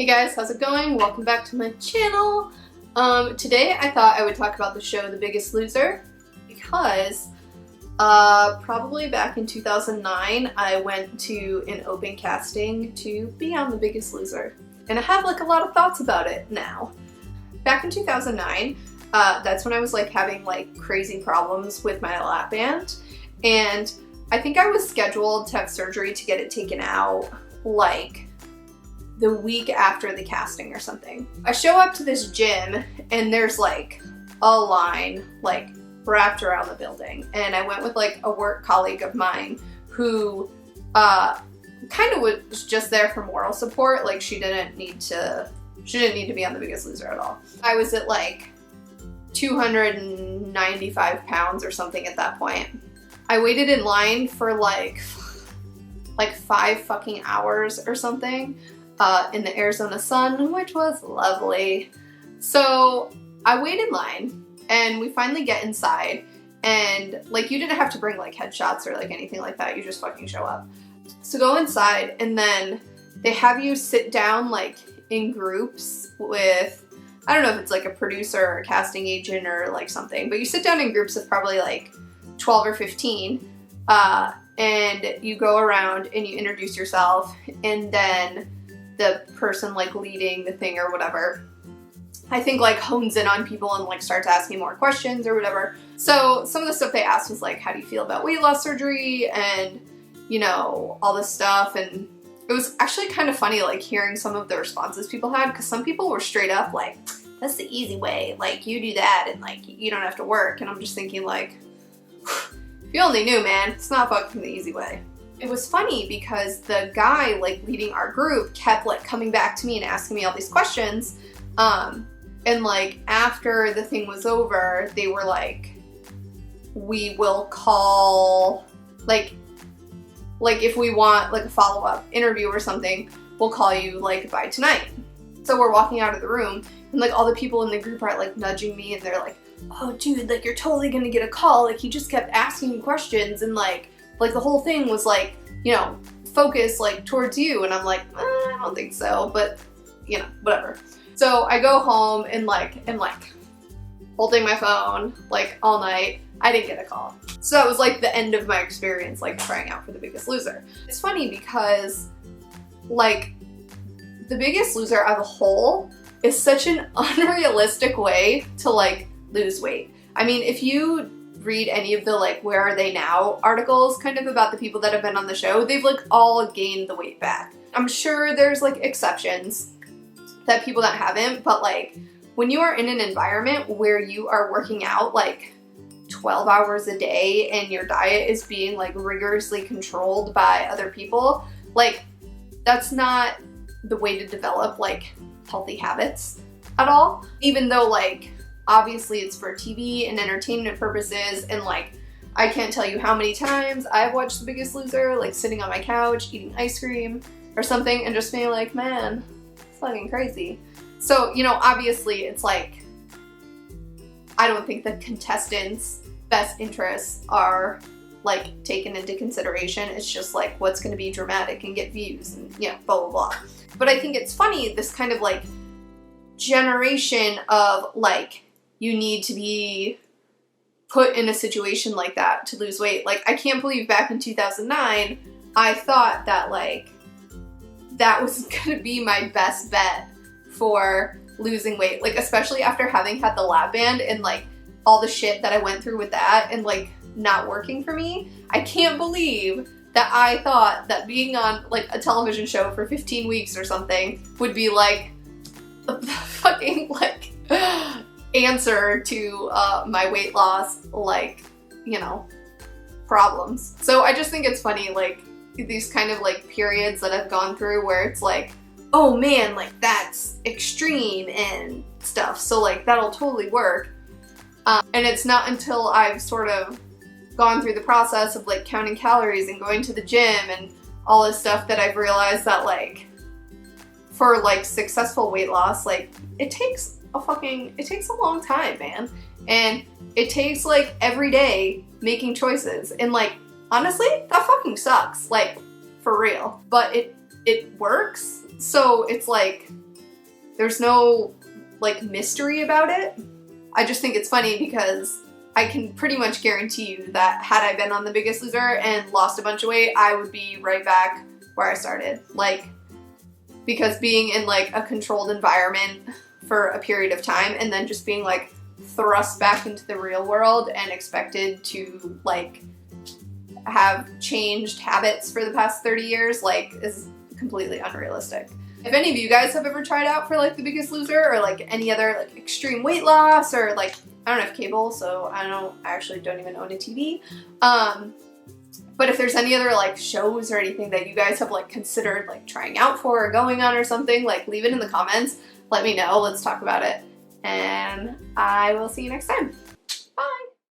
Hey guys, how's it going? Welcome back to my channel. Today I thought I would talk about the show The Biggest Loser because probably back in 2009 I went to an open casting to be on The Biggest Loser, and I have like a lot of thoughts about it now. Back in 2009, that's when I was like having like crazy problems with my lap band, and I think I was scheduled to have surgery to get it taken out like the week after the casting or something. I show up to this gym and there's like a line like wrapped around the building, and I went with like a work colleague of mine who kind of was just there for moral support. Like she didn't need to be on The Biggest Loser at all. I was at like 295 pounds or something at that point. I waited in line for like 5 fucking hours or something in the Arizona sun, which was lovely. So I wait in line and we finally get inside, and like you didn't have to bring like headshots or like anything like that, you just fucking show up. So go inside and then they have you sit down like in groups with, I don't know if it's like a producer or a casting agent or like something, but you sit down in groups of probably like 12 or 15 and you go around and you introduce yourself, and then the person like leading the thing or whatever, I think like hones in on people and like starts asking more questions or whatever. So some of the stuff they asked was like, how do you feel about weight loss surgery, and you know, all this stuff. And it was actually kind of funny like hearing some of the responses people had, because some people were straight up like, that's the easy way, like you do that and like you don't have to work. And I'm just thinking like, if you only knew, man, it's not fucking the easy way. It was funny because the guy like leading our group kept like coming back to me and asking me all these questions. And like after the thing was over, they were like, we will call, like if we want like a follow-up interview or something, we'll call you like by tonight. So we're walking out of the room and like all the people in the group are like nudging me, and they're like, oh dude, like you're totally gonna get a call. Like he just kept asking you questions, and like the whole thing was like, you know, focused like towards you. And I'm like, I don't think so, but you know, whatever. So I go home and like am like holding my phone like all night. I didn't get a call. So that was like the end of my experience like trying out for The Biggest Loser. It's funny because like The Biggest Loser as a whole is such an unrealistic way to like lose weight. I mean, if you read any of the like Where Are They Now articles kind of about the people that have been on the show, they've like all gained the weight back. I'm sure there's like exceptions that people that haven't, but like when you are in an environment where you are working out like 12 hours a day and your diet is being like rigorously controlled by other people, like that's not the way to develop like healthy habits at all. Even though like obviously it's for TV and entertainment purposes, and like I can't tell you how many times I've watched The Biggest Loser like sitting on my couch eating ice cream or something and just being like, man, it's fucking crazy. So, you know, obviously it's like, I don't think the contestants' best interests are like taken into consideration. It's just like what's going to be dramatic and get views and, you know, blah, blah, blah. But I think it's funny, this kind of like generation of like, you need to be put in a situation like that to lose weight. Like, I can't believe back in 2009, I thought that like, that was gonna be my best bet for losing weight. Like, especially after having had the lap band and like all the shit that I went through with that and like not working for me. I can't believe that I thought that being on like a television show for 15 weeks or something would be like the fucking like answer to my weight loss, like, you know, problems. So I just think it's funny, like these kind of like periods that I've gone through where it's like, oh man, like that's extreme and stuff, so like that'll totally work. And it's not until I've sort of gone through the process of like counting calories and going to the gym and all this stuff that I've realized that like for like successful weight loss, like it takes a long time, man. And it takes like every day making choices, and like honestly that fucking sucks, like for real, but it works. So it's like, there's no like mystery about it. I just think it's funny because I can pretty much guarantee you that had I been on The Biggest Loser and lost a bunch of weight, I would be right back where I started. Like, because being in like a controlled environment for a period of time and then just being like thrust back into the real world and expected to like have changed habits for the past 30 years, like, is completely unrealistic. If any of you guys have ever tried out for like The Biggest Loser or like any other like extreme weight loss, or like, I don't have cable, so I actually don't even own a TV. But if there's any other like shows or anything that you guys have like considered like trying out for or going on or something, like leave it in the comments. Let me know. Let's talk about it. And I will see you next time.